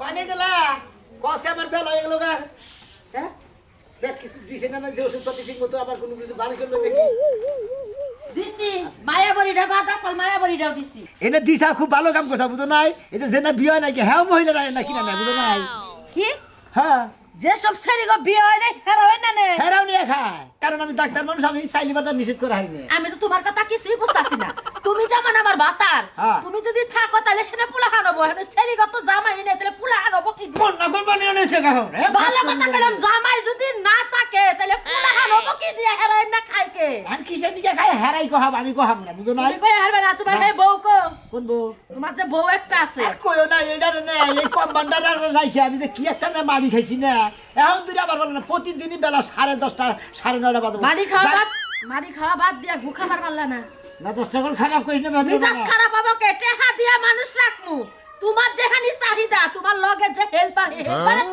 পানি গেলা কসে আমার বেল হয়ে গেল গা হ্যাঁ দেখ কিছু দিছে না যে ওষুধপাতি ঠিক মতো আবার কোনো কিছু ভালো করবে নাকি দিছি মায়াবড়িটা বাদ আসল মায়াবড়িটাও দিছি এনে দিছা খুব ভালো কাম করছা বুঝো নাই এটা যে না বিয়ে নাকি হ্যাঁ মহিলা না কিনা না বুঝো নাই কি হ্যাঁ যে সব ছেড়ে গো বিয়ে হয় নাই হেরা হয় না নে হেরাও নিয়ে খায় কারণ আমি ডাক্তার মানুষ আমি চাইলিবারটা নিষেধ করা হয়নি আমি তো তোমার কথা কিছুই বুঝতাছি না তুমি যেমন আমার বাতার তুমি যদি থাকো তাহলে সেটা পুলা হানবো এখন ছেড়ে গো তো জামাই নেই তাহলে পুলা হানবো কি কোন না কোন বানিয়ে নিয়েছে কাহন ভালো কথা কইলাম জামাই যদি না থাকে তাহলে পুলা হানবো কি দিয়ে হেরাই না খাই কে আর কিসের দিকে খায় হেরাই কহাব আমি কহাব না বুঝো নাই কই হারবে না তোমার এই বউ কো কোন বউ তোমার যে বউ একটা আছে কইও না এটা না এই কম্পাউন্ডার রাইখে আমি যে কি একটা না মারি খাইছি না এখন তুই আবার বল না প্রতিদিনই বেলা 10:30 9:30 বাজে মারি খাওয়া বাদ দিয়া ভুখা মার পারলা না না 10 টাকা খারাপ করিস না ভাবি মিজাজ খারাপ হবে কে টেহা দিয়া মানুষ রাখমু তোমার যেখানি চাহিদা তোমার লগে যে হেল্পার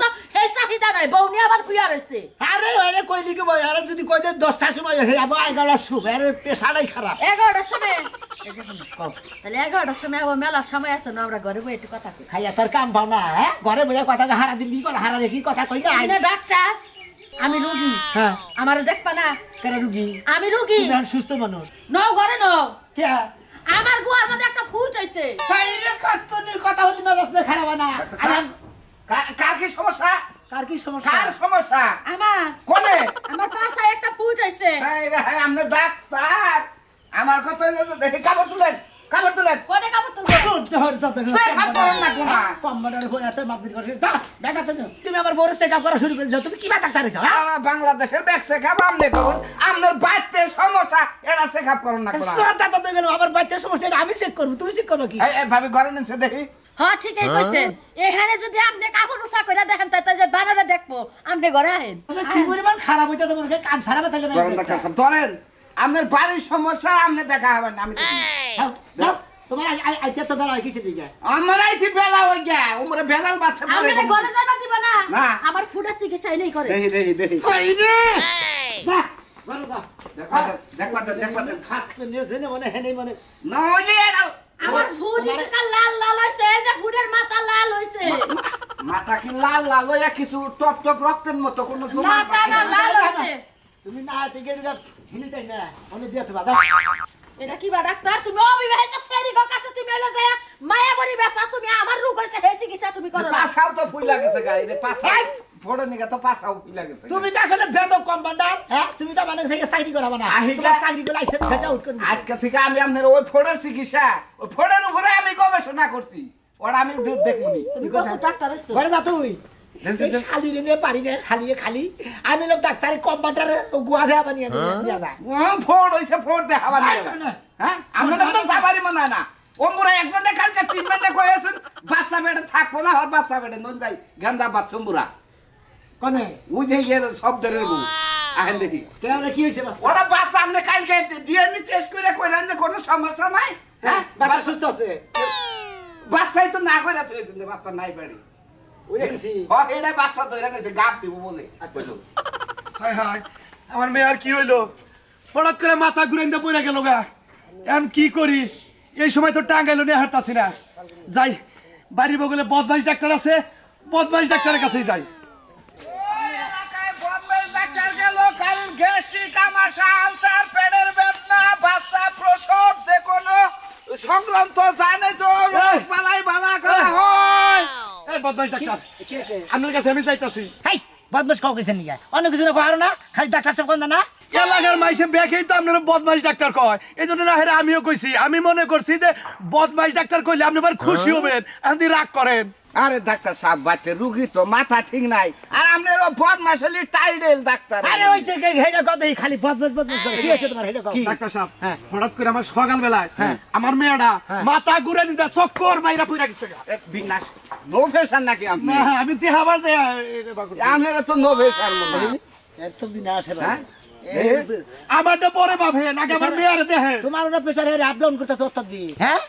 তো হে চাহিদা নাই বউ নিয়ে আবার বিয়া রইছে আরে কইলি কি বই আরে যদি কই দে 10টার সময় হে আবার 11টার সময় আরে পেশাটাই খারাপ 11টার সময় এই দেখুন তাহলে 11টার সময় ও মেলা সময় আছে না আমরা ঘরে বই একটু কথা কই খাইয়া তোর কাম পাও না হ্যাঁ ঘরে বইয়া কথা হারা দিন কি কথা হারা রেখি কথা কই না আইনা ডাক্তার আমি রোগী হ্যাঁ আমারে দেখবা না কেন রোগী আমি রোগী তুমি সুস্থ মানুষ নও ঘরে নও কে আমার গুয়ার মধ্যে একটা ফুট হইছে বাইরে কতদিন কথা হলি মেজাজ না খারাপ না কার কি সমস্যা কার কি সমস্যা কার সমস্যা আমার কোনে আমার পাছায় একটা ফুট হইছে এই রে আমরা ডাক্তার আমার কথা হইলো তো দেখি কাপড় তুলেন কোনে কাপড় তুলবো তুমি আমার বড় চেকআপ করা শুরু করে তুমি কি ডাক্তার হইছো বাংলাদেশের ব্যাগ চেকআপ আমনে করুন আপনার বাচ্চার সমস্যা এরা চেকআপ করুন না আমার বাচ্চার সমস্যা আমি চেক করবো তুমি চেক করবো কি ভাবি ঘরে নিচ্ছে দেখি হ্যাঁ ঠিকই কইছেন এখানে যদি আপনি কাপড় উসা কইরা দেখেন তাই যে বানারে দেখবো আপনি ঘরে আহেন কি পরিমাণ খারাপ হইতে তোমার কাম সারা তাহলে ধরেন আপনার বাড়ির সমস্যা আপনি দেখা হবে না আমি তোমার আইতে তো বেলা কিসে দিকে আমার আইতে বেলা হই গা ওমরে বেলার বাচ্চা পড়ে আপনি ঘরে যাবা দিব না না আমার ফুটের চিকিৎসা নেই করে দেখি এই রে বাহ ঘরে যা দেখবা খাতে নিয়ে জেনে মনে হেনেই মনে নইলে আমার ফুট ইসকা লাল লাল হইছে যে ফুটের মাথা লাল হইছে মাথা কি লাল লাল হইয়া কিছু টপ টপ রক্তের মতো কোন মাথা না লাল হইছে তুমি না থেকে এটা হিলিতাই না আমি দিতে বাজা এটা কি বা ডাক্তার তুমি অবিবাহিত ছেড়ি গো কাছে তুমি এলা যায় মায়া বড়ি বেসা তুমি আমার রোগ হইছে হে চিকিৎসা তুমি করো পাছাও তো ফুল লাগেছে গাই রে পাছা ফোড় নিগা তো পাছাও ফুল লাগেছে তুমি তো আসলে বেদক কম্পাউন্ডার হ্যাঁ তুমি তো মানে থেকে চাকরি করাবা না তোমার চাকরি করে লাইসেন্স ফেটা আউট করবে আজকে থেকে আমি আপনার ওই ফোড়ের চিকিৎসা ওই ফোড়ের উপরে আমি গবেষণা করছি ওরা আমি দেখমুনি তুমি কত ডাক্তার হইছো ঘরে যা তুই খালি রে পারি না খালি আমি লোক ডাক্তারি কম্পাউন্ডার গুয়া দেয়া বানিয়ে নিয়ে যা ফোড় হইছে ফোড় দেখাবা না হ্যাঁ আমরা তো যাবারই মনে না ওমরা একজনে কালকে ট্রিটমেন্টে কইছেন বাচ্চা বেড়ে থাকবো না আর বাচ্চা বেড়ে নন যাই গান্দা বাচ্চা মুরা কোনে ওই যে এর শব্দের বউ আহেন দেখি কেন কি হইছে ওরা বাচ্চা আমনে কালকে ডিএনএ টেস্ট করে কইলেন যে কোনো সমস্যা নাই হ্যাঁ বাচ্চা সুস্থ আছে বাচ্চাই তো না কইরা তুইছেন যে বাচ্চা নাই বাড়ি ওরে কিছি এটা বাচ্চা ধরে নিছে গাপ দিব বলে কইলো হায় হায় আমার মেয়ে আর কি হইলো হঠাৎ করে মাথা ঘুরেন্দা পড়ে গেল গা এখন কি করি এই সময় তো টাঙ্গাইলো নিয়ে হাঁটতাছি না যাই বাড়ির বগলে বদমাইশ ডাক্তার আছে বদমাইশ ডাক্তারের কাছেই যাই ডাক্তার গেল কারণ গ্যাস্ট্রিক আমাশা আলসার পেটের বেদনা বাচ্চা প্রসব যে কোনো সংক্রান্ত জানে তো রোগ বালাই বালা করা হয় এই বদমাইশ ডাক্তার কি হইছে আপনার কাছে আমি যাইতাছি হাই বদমাশ কাউ কইছেন নিয়া অন্য কিছু না কইরো না খালি ডাক্তার সব কোন না এলাকার মাইসে ব্যাকেই তো আপনার বদমাইশ ডাক্তার কয় এই জন্য না হেরে আমিও কইছি আমি মনে করছি যে বদমাইশ ডাক্তার কইলে আপনি আবার খুশি হবেন আপনি রাগ করেন আরে ডাক্তার সাহেব বাচ্চা রুগী তো মাথা ঠিক নাই আর আপনার বদমাশ হলি টাইডেল ডাক্তার আরে হইছে হেডা কত খালি বদমাশ করে কি হইছে তোমার হেডা কত ডাক্তার সাহেব হঠাৎ করে আমার সকাল বেলায় আমার মেয়েটা মাথা ঘুরে নিতে চক্কর মাইরা পুরা গেছে বিনাশ নো ফেশন নাকি আপনি না আমি দেখাবার যে আপনারা তো নো ফেশন মনে এর তো বিনাশ হ্যাঁ আমারটা পরে ভাবে নাকি আমার মেয়ের দেখে তোমার ওটা প্রেসারে আপ ডাউন করতেছে অত্যাধিক দিয়ে হ্যাঁ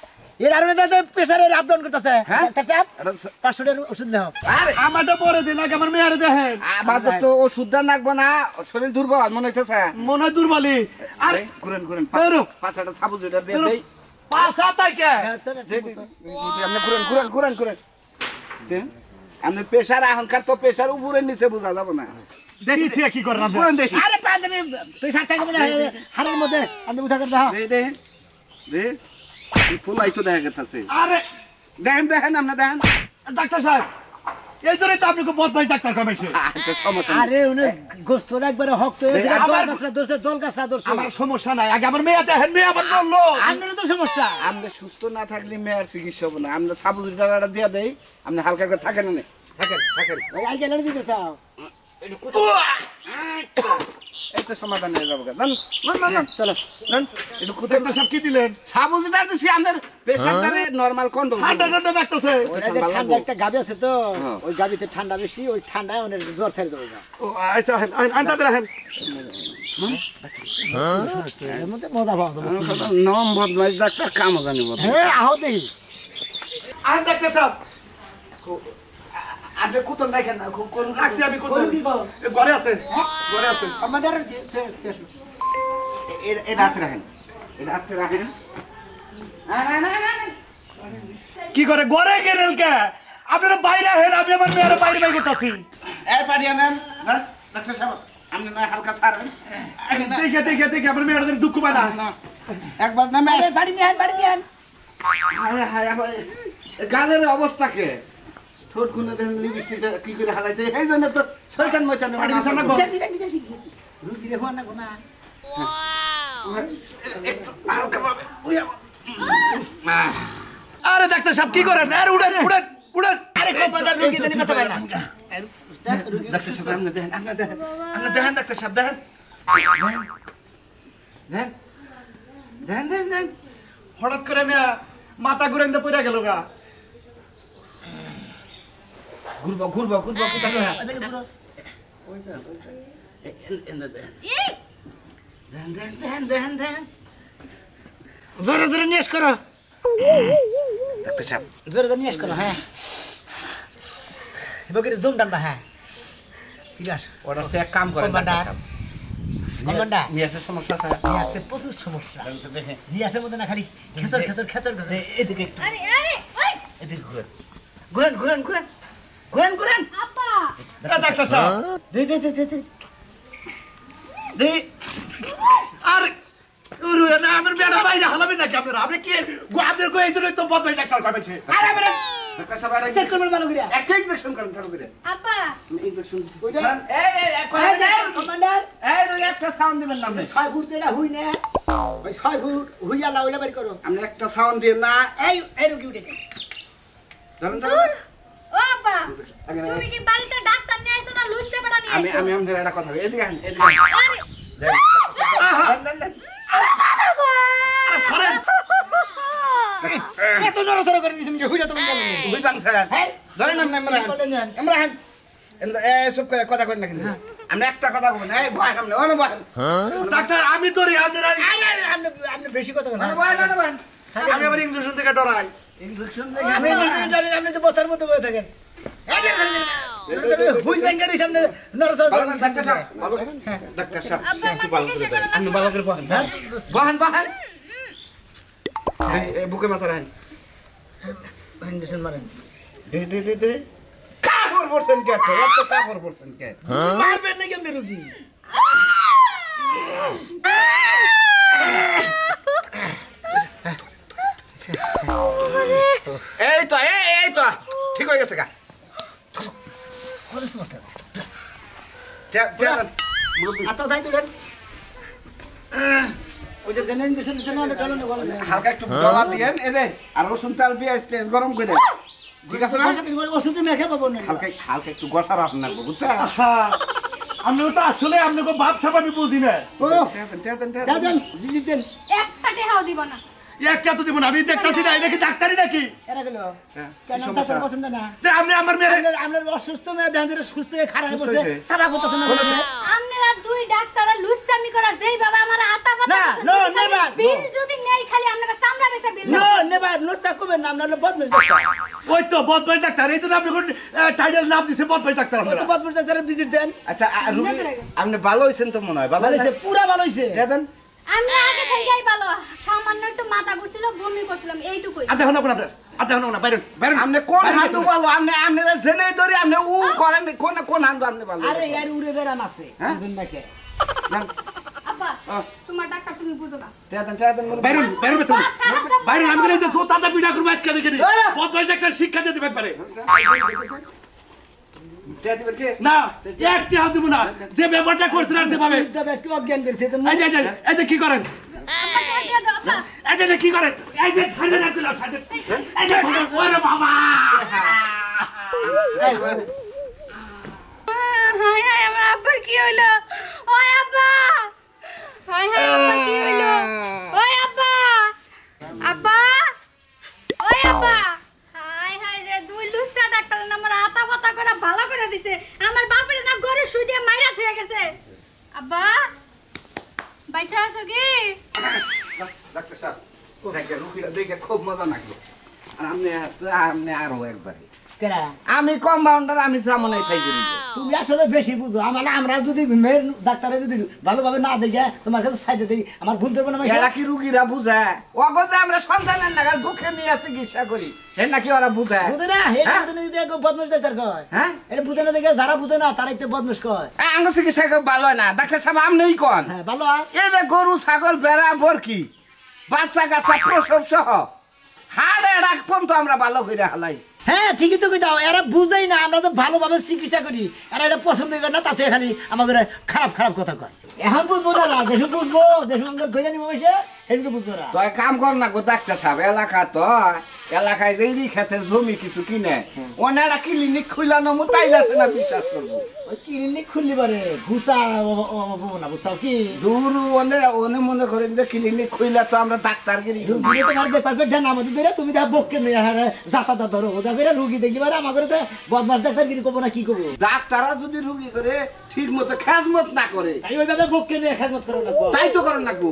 এর আর মধ্যে প্রেসারে আপ ডাউন করতেছে ডাক্তার সাহেব 500 টাকার ওষুধ নাও আরে আমারটা পরে দিন নাকি আমার মেয়ের দেখে আমাদের তো ওষুধটা লাগবে না শরীর দুর্বল মনে হইতেছে মনে হয় দুর্বলই আরে ঘুরেন পাঁচটা সাবুজ এটা দিয়ে দেই পাঁচা তাই কে আপনি ঘুরেন দেন আমি প্রেসার এখনকার তো প্রেসার উপরে নিচে বোঝা যাবে না দেখি ঠিক কি করেন আপনি করেন দেখি আরে পাঞ্জাবি প্রেসার থাকে মানে হাড়ের মধ্যে আমি উঠা করে দাও দে দে ফুলাই তো দেখা গেছে আরে দেখেন আপনি দেখেন ডাক্তার সাহেব এই জন্যই তো আপনাকে বদমাইশ ডাক্তার কমাইছে আচ্ছা সমস্যা নেই। আরে উনি গোস্ত একবারে হক্ত হয়েছে জল গাছরা দর্শন আমার সমস্যা নাই আগে আমার মেয়ে দেখেন মেয়ে আবার বললো আপনারও তো সমস্যা আমরা সুস্থ না থাকলে মেয়ের চিকিৎসা হবে না আমরা সাবুজ টাকাটা দিয়ে দেই আপনি হালকা করে থাকেন না থাকেন ওই আই গেলে দিতে চাও একটা সমাধান হয়ে যাবে না চলো একটু কোথায় ডাক্তার সাহেব কি দিলেন সাবুজটা দিছি আমাদের পেশেন্টটারে নরমাল কন্ট্রোল ঠান্ডা ঠান্ডা ডাকতেছে ওই যে ঠান্ডা একটা গাবি আছে তো ওই গাবিতে ঠান্ডা বেশি ওই ঠান্ডায় অনেক জ্বর ছেড়ে দেবো না ও আচ্ছা আনতে রাখেন এর মধ্যে মজা পাওয়া যাবে নম বদমাইশ ডাক্তার কাম জানি বদ হ্যাঁ আহো দেখি আন ডাক্তার সাহেব আপনি কুতন রাখেন না কোন রাখছি আমি কোথায় করু কি পাও? ঘরে আছে ঘরে আছে আমাদের এটা হাতে রাখেন এটা হাতে রাখেন না কি করে ঘরে গেলেন কে আপনারা বাইরে হেন আমি আমার মেয়ের বাইরে বাইরে করতেছি এই পাঠিয়ে নেন ডাক্তার সাহেব আপনি না হালকা ছাড়েন দেখে আমার মেয়ের যেন দুঃখ পায় না একবার নামে বাড়ি নিয়ে গালের অবস্থাকে ঠোঁট খুলে দেখেন লিপস্টিকটা কি করে হালাইতে এই জন্য তো শয়তান ময়তান পানি দিছেন না গো? রুগী দেখো না কোনা একটু হালকা ভাবে আরে ডাক্তার সাহেব কি করেন আরে উড়েন উড়েন উড়েন আরে কপালটা রুগী জানি কথা পায় না ডাক্তার সাহেব আপনি দেখেন আপনি দেখেন ডাক্তার সাহেব দেখেন দেখেন হঠাৎ করে না মাথা ঘুরেন তো পড়ে গেল গা ঘুরবো দেখেন জোরে জোরে নিয়েস করো ডাক্তার সাহেব জোরে জোরে নিয়েস করো হ্যাঁ এবার দুম ডান্ডা হ্যাঁ ঠিক আছে ওটা সে এক কাম করে কমান্ডার কমান্ডার নিয়ে আসে সমস্যা আছে রিয়াসের প্রচুর সমস্যা দেখেন রিয়াসের মধ্যে না খালি খেচর এদিকে একটু আরে আরে ওই এদিকে ঘুরেন আপা ডাক্তার সাহেব দে আর আমার মেয়ের বাইরে হালাবে নাকি আপনারা আপনি কি আপনার এই জন্য তো বদমাইশ ডাক্তার কমাইছে আরে আরে ডাক্তার সাহেব চেক করবেন ভালো করে একটা ইনজেকশন করেন ভালো করে আপা ইনজেকশন ওই যে এই কমান্ডার রোগী একটা সাউন্ড দিবেন না আপনি 6 ফুট দেনা হুই না ওই 6 ফুট হুইয়া লাউলা বাড়ি করো আপনি একটা সাউন্ড দিয়ে না এই রুগী উঠে ধরেন ও আপা তুমি কি বাড়িতে ডাক্তার নিয়ে আইছো না লুইসে বেড়া নিয়ে আমি আইছো আমি আমাদের একটা কথা বলি এদিকে আহেন আরে দেন এত নড়াচড়া করে দিছেন কি হুইয়া তুমি জানেন ওই বাং স্যার ধরেন আপনি আমরা হেন সব করে কথা কই না কিন্তু আমরা একটা কথা কই না এই ভয় সামনে ওনে ভয় ডাক্তার আমি তো আপনারা আরে আপনি বেশি কথা না ভয় না ভয় আমি আবার ইনজেকশন থেকে ডরাই ইনজেকশন আমি জানি আপনি তো বস্তার মধ্যে বসে থাকেন হুই ব্যাংকের সামনে নড়াচড়া ভালো করে ডাক্তার সাহেব ভালো ডাক্তার সাহেব আপা একটু ভালো করে চিকিৎসা দেন। করা আপনি ভালো করে বহেন বহেন এই বুকে মাথা রাখেন ইঞ্জেকশন মারেন দে কাপড় পরছেন কে এত কাপড় পরছেন কে মারবেন না কেমনে রুগী এই তো ঠিক হয়ে গেছে গা করেছ মাথা আপনার তাই তো ওই যে জেনে ইঞ্জেকশন দিতে না ডালো না বলেন হালকা একটু গলা দিয়েন এই যে আর রসুন তেল পেঁয়াজ টেস গরম করে ঠিক আছে না ওষুধ মেখে পাবো না হালকা একটু গসা রাখুন না বুঝছেন আপনি তো আসলে আপনাকে ভাব ছাপ আমি বুঝি না দাদন দিদি দেন একটা টেহাও দিব না একটা তো দিব না আমি দেখতাছি না এটা কি ডাক্তারি নাকি এরা গেল কেন তাদের পছন্দ না আপনি আমার মেয়ে আপনার অসুস্থ মেয়ে দেন সুস্থ হয়ে খারাপ হয়ে বসে সারা করতেছে না আপনারা দুই ডাক্তার লুইসামি করা যেই বাবা আমার আতা পাতা না, no, never, বিল no. যদি নেই খালি আপনারা চামড়া বেচা বিল নো নেভার নো সাকুবেন নাম নালে বদমেশ ডাক্তার ওই তো বদমাইশ ডাক্তার এই তো আপনি কোন টাইটেল নাম দিছে বদমাইশ ডাক্তার ওই তো আপনারা বদমেশ ডাক্তারের ভিজিট দেন আচ্ছা রুগী আপনি ভালো হইছেন তো মনে হয় ভালো ভালো হইছে পুরা ভালো হইছে দেন আমরা আগে থেকেই ভালো সামান্য একটু মাথা ঘুরছিল বমি করছিলাম এইটুকুই আর দেখুন আপনার আর দেখো না বাইরে বাইরে আপনি কোন হাঁটু ভালো আপনি আপনি জেনে ধরি আপনি উ করেন কোন হাঁটু আপনি ভালো আরে ইয়ার উড়ে বেরাম আছে হ্যাঁ? বুঝুন নাকি আব্বা তোমার ডাক্তার তুমি বুঝো না বাইরে বাইরে তুমি বাইরে আমি করে তো তাতা পিড়া করব আজকে দেখে নি বহুত বড় একটা শিক্ষা দিতে পারে না একটি হাত দিব না যে ব্যাপারটা করছেন আর যেভাবে একটু অজ্ঞান করছে তো এই যে কি করেন আব্বা তোমার দিয়ে দাও আব্বা এই যে কি করেন এই যে ছাড়ে না কইলা ছাড়ে এই যে ওরে বাবা হাই হাই আমার আব্বার কি হইলো ওই আব্বা হাই হাই আব্বা কি হইলো ওই আব্বা আব্বা ওই আব্বা হাই হাই রে দুই লুসা ডাক্তার আমার আতা পাতা করে ভালো করে দিছে আমার বাপের না ঘরে শুই দিয়ে মাইরা থয়ে গেছে আব্বা বাইসা আছো কি ডাক্তার সাহেব দেখে রুগীরা দেখে খুব মজা লাগলো আর আপনি আরো একবারে কেরা আমি কম্পাউন্ডার আমি সামনে খাই করি তুমি আসলে বেশি বুঝো আমরা যদি মেয়ের ডাক্তারে যদি ভালোভাবে না দেখে তোমার কাছে সাইডে দিই আমার ভুল দেবো না এরা কি রুগীরা বুঝে অগতে আমরা সন্তানের নাগাল দুঃখে নিয়ে চিকিৎসা করি সে নাকি ওরা বুঝে বুঝে না এটা বুঝে যদি এক বদমাশ ডাক্তার কয় হ্যাঁ এটা বুঝে না দেখে যারা বুঝে না তারা একটু বদমাশ কয় আঙ্গ চিকিৎসা কেউ ভালো হয় না ডাক্তার সাহেব আপনিই কন হ্যাঁ ভালো হয় এই যে গরু ছাগল বেড়া বরকি বাচ্চা কাচ্চা প্রসব সহ হাড়ে রাখ পর্যন্ত আমরা ভালো করে হালাই হ্যাঁ ঠিকই তো কই দাও এরা বুঝেই না আমরা তো ভালোভাবে চিকিৎসা করি এরা এটা পছন্দ করে না তাতে খালি আমাদের খারাপ খারাপ কথা কয় এখন বুঝবো না দেশ বুঝবো দেশ আমাদের ধরে নিবো বসে সেদিকে বুঝবো না তো এক কাম কর না গো ডাক্তার সাহেব এলাকা তো এলাকায় যে খেতের জমি কিছু কিনে ওনারা ক্লিনিক খুলানো মো তাই যাচ্ছে না বিশ্বাস করবো ওই ক্লিনিক খুললি পারে ভূতা না বুঝছাও কি দূর ওনে মনে করেন যে ক্লিনিক খুইলা তো আমরা ডাক্তারগিরি রুগী তোমার দেখবে ধ্যান আমাদের ধরে তুমি যা বককে নিয়ে যাতা ধরো ওটা করে রুগী দেখলি পারে আমার তো বদমাস ডাক্তার গিরি করবো না কি করবো ডাক্তাররা যদি রুগী করে ঠিক মতো খেজমত না করে তাই ওইভাবে বককে নিয়ে খেদমত করো না তাই তো করেন না গো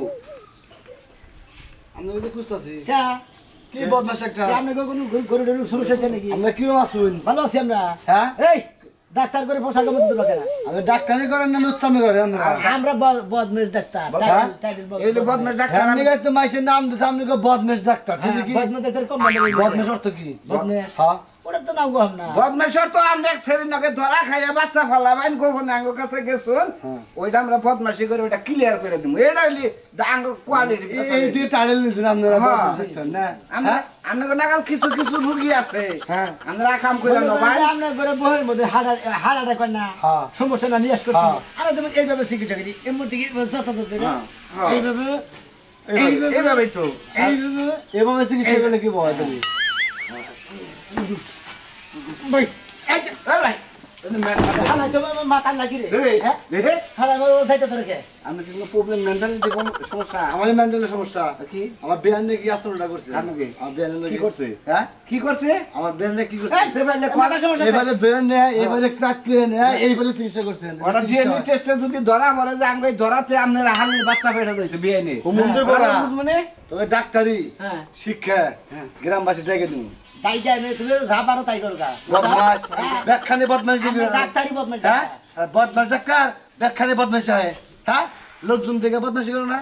আমি ওই খুঁজতাছি হ্যাঁ কি বদমাশ একটা আপনি কোনো গরু টরু সমস্যা হচ্ছে নাকি আমরা কি আসুন ভালো আছি আমরা হ্যাঁ এই ডাক্তার করে পোশাকের মধ্যে দেবো কেনা আমি ডাক্তারি করেন না লুচ্চামি করেন আমরা আমরা বদমেশ ডাক্তার হ্যাঁ? এই যে বদমাস ডাক্তার আপনি তো মাইসের নাম দিছে আপনি কো বদমেশ ডাক্তার ঠিক কি বদমেশ ডাক্তার কম বদমেশ অর্থ কি বদমেশ হ্যাঁ ওটা তো নাম গো না বদমাসর তো আমরা এক ছেড়ে নাকি ধরা খাইয়া বাচ্চা ফালাবাইন গোপনে আঙ্গ কাছে গেছুন ওইটা আমরা বদমাসি করে ওটা ক্লিয়ার করে দিব এটা হইলি আঙ্গ কোয়ালিটি এই দিয়ে টাড়েল নিছেন আপনারা হ্যাঁ। বদমেশ ডাক্তার না আমরা আপনাকে নাগাল কিছু কিছু রুগী আছে হ্যাঁ। আমরা কাম করে না ভাই আমরা করে বহের মধ্যে হাড়াটা কর না হ্যাঁ। সমস্যা না নিয়াস করতে হ্যাঁ। আমরা যেমন এইভাবে চিকিৎসা করি এর মধ্যে কি যথাযথ হ্যাঁ। এইভাবে এইভাবেই তো এইভাবে এভাবে চিকিৎসা করলে কি বয় তুমি বই এই যে এই ভাই হালা তো মাথা লাগি রে দেখে হ্যাঁ দেখে হালা ও সাইতে ধরে কে আমরা কি কোনো প্রবলেম মেন্টালিটি কোন সমস্যা আমাদের মেন্টালের সমস্যা কি আমার বিয়ানে কি আসলটা করছে কার নাকি? আমার বিয়ানে কি করছে? হ্যাঁ কি করছে আমার বিয়ানে কি করছে এই সেবাইলে কথা সমস্যা এবারে ধরে নেয় এবারে কাট করে নেয় এইবারে চিকিৎসা করছেন ওরা ডিএনএ টেস্টে যদি ধরা পড়ে যে আঙ্গুই ধরাতে আপনার হালের বাচ্চা পেটে দিয়েছে বিয়েনে হুমুন্দের পড়া মানে তবে ডাক্তারি হ্যাঁ শিক্ষা গ্রামবাসী ডেকে দিন তাই যাই না তুমি যা পারো তাই করো গা বদমাস ব্যাখ্যানে বদমাস আমরা ডাক্তারি বদমেশ হ্যাঁ আর বদমাস ডাক্তার ব্যাখ্যানে বদমাস হয় হ্যাঁ লোকজন থেকে বদমাসি করো না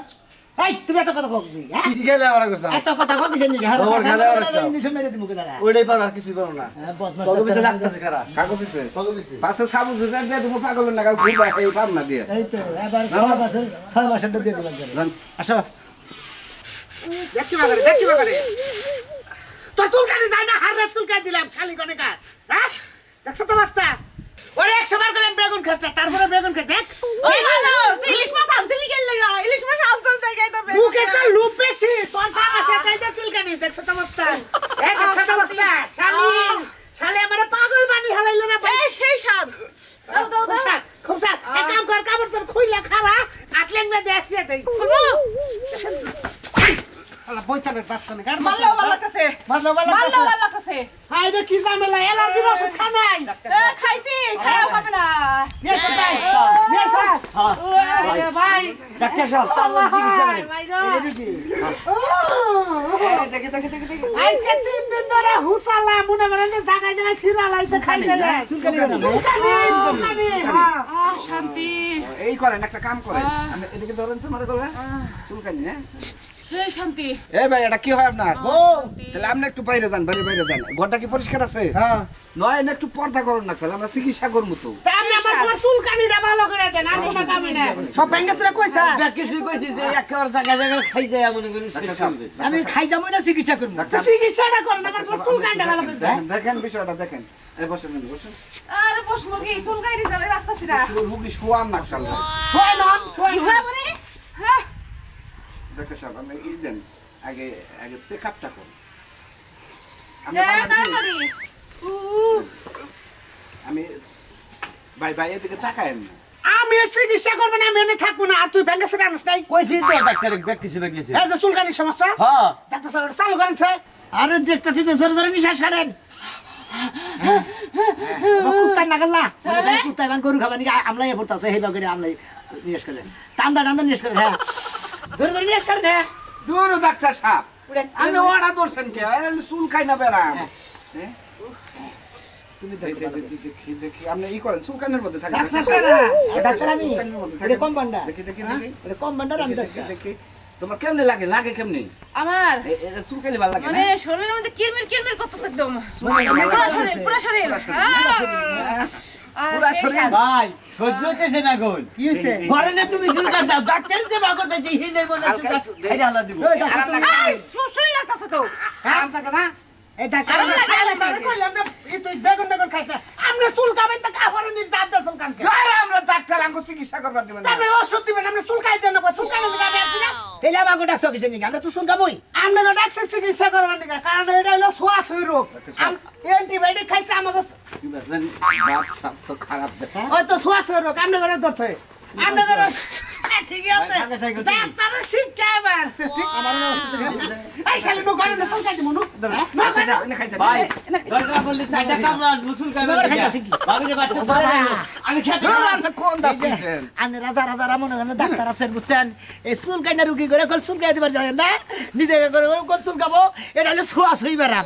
এই তুমি এত কথা কইছি হ্যাঁ কি গেলে আবার করছ এত কথা কইছি নি হ্যাঁ খবর খেলা রাখছো। ইঞ্জেকশন মেরে দিমু কেদারা ওইটাই পারো আর কিছুই পারো না বদমাশ তবে বিতে ডাক্তার খারা কাগো পিছে কত বেশি পাশে সাবু জুগার দিয়ে তুমি পাগল না কাউ ঘুরবা এই পাম না দিয়ে এই তো এবার 6 মাসের দিয়ে দিলাম আসো দেখি বাগারে তোর চুলকানি যায় না হাড়ের চুলকাই দিলাম খালি কোনে কার হ্যাঁ দেখছ তো বাস্তা ওরে 100 বার গেলাম বেগুন খাচ্ছা তারপরে বেগুন খা দেখ ওই মানুষ তুই ইলিশ মাছ আনছিলি গেল না ইলিশ মাছ আনছিস দেখাই তো মুখে একটা লুপ বেশি তোর কানে সেটাই তো চুলকানি দেখছ তো বাস্তা দেখছ তো বাস্তা শালি আমারে পাগল বানি হালাইলো না ভাই এই সেই স্বাদ দাও দাও দাও খুব সাত এক কাম কর কাপড় তোর খুইলা খারা কাটলেন না দেশে দেই আলা বইতানের বাস্তা না গার মাল্লা মাল্লা কাছে মাল্লা মাল্লা মাল্লা কাছে হাই রে কি ঝামেলা এলার্জির ওষুধ খানাই এ খাইছি খাইও খাবে না নেছে ভাই নেছে আরে ভাই ডাক্তার সাহেব তার চিকিৎসা করেন ভাই গো দেখে আজকে 3 দিন ধরে হুসালা মনে করেন যে জায়গায় জায়গায় ছিড়ালাইছে খাই দেয় চুলকানি কেন? চুলকানি হ্যাঁ শান্তি এই করেন একটা কাম করেন আমি এদিকে ধরেন তো মনে করে চুলকানি না সেই শান্তি এই ভাই এটা কি হয় আপনার শান্তি। তাহলে আপনি একটু বাইরে যান বাইরে যান ঘরটা কি পরিষ্কার আছে হ্যাঁ নয় না একটু পর্দা করুন না স্যার আমরা চিকিৎসা করবো তো তা আপনি আমার চুলকানিটা ভালো করে দেন আর কোনো দামি না সব ব্যাংকেসরা কইছা কিছু কইছি যে একেবারে জায়গা খাই যায় মনে করি আমি খাই যাবো না চিকিৎসা করবো তো চিকিৎসাটা করেন আমার চুলকানিটা ভালো করে দেন দেখেন বিষয়টা দেখেন এই বসেন বসেন আরে বসমু কি চুলকাইরি যাবে রাস্তা ছিড়া রুগী শোয়ান না শালা ছয় নন ছয় কি হয় বলে হ্যাঁ দেখে সব আপনি ই দেন আগে আগে চেকআপটা করুন তাড়াতাড়ি আমি ভাই এদিকে তাকায়েন না আমি চিকিৎসা করব না আমি এনে থাকবো না আর তুই ব্যাংকেসরা আনস নাই কইছি তো ডাক্তার ব্যাগ কিছু ব্যাগেছে এই যে চুলকানির সমস্যা হ্যাঁ ডাক্তার সাহেব চালু করেন স্যার আরে দেখতেছি তো জোরে জোরে নিশা ছাড়েন কুত্তার নাগাল না কুত্তা এবার গরু খাবার নাকি আমলাই পড়তেছে সেই করে আমলাই নিয়েস করেন টান্দা নিয়েস করেন হ্যাঁ জোরে জোরে নিয়েস করেন হ্যাঁ দূর ডাক্তার সাহেব আপনি ওড়া ধরছেন কে চুল খাই না বেড়াম তুমি দেখি আপনি ই করেন চুলকানের মধ্যে থাকেন ডাক্তার আমি এটা কম বান্ডা দেখি এটা কম বান্ডার আমি দেখি তোমার কেমনে লাগে কেমনে আমার চুলকানি ভালো লাগে মানে শরীরের মধ্যে কিরমির করতেছে একদম পুরো শরীর পুরা শরীর ভাই সহ্য হইতেছে না গোল কি হইছে ঘরে না তুমি চুলকা দাও ডাক্তার যে বা করতেছি হিনে বলে চুলকা এই হালা দিব ওই ডাক্তার তুমি শরীর লাগতেছে তো কাম থাকে না এই ডাক্তার আরে শালা কইলাম না এই তুই বেগুন খাইছে আমরা চুলকাবেন তো কাপড় নি জাত দে চুলকানকে আরে আমরা ডাক্তার আঙ্গো চিকিৎসা করবার দিবেন না তারপরে ওষুধ দিবেন আমরা চুলকাই দেন না চুলকানো দিবেন আপনি না তেলে আমাকে ডাকছো কিছু নাকি আমরা তো শুনকামই আমরা তো ডাক্তার চিকিৎসা করবার নিকা কারণ এটা হলো ছোঁয়াছুঁই রোগ অ্যান্টিবায়োটিক খাইছে আমাকে কি বলেন বাপ সব তো খারাপ দেখা ওই তো ছোঁয়াছুঁই রোগ আমরা করে ধরছে আমরা করে ঠিক আছে ডাক্তারের শিক্ষা এবার এই শালি নো করে না চুলকাই দিমু ভাই দরকার বললি সাইডটা কামলান মুসুল কামলান ভাবি রে বাচ্চা ধরে আমি খেতে আপনি কোন দাস দিছেন আমি রাজা রামন ডাক্তার আছেন বুঝছেন এই চুল কাইনা রুগী করে কল চুল কাই দিবার যায় না নিজে করে কল চুল খাবো এটা হলো ছোঁয়া ছুঁই বেড়াম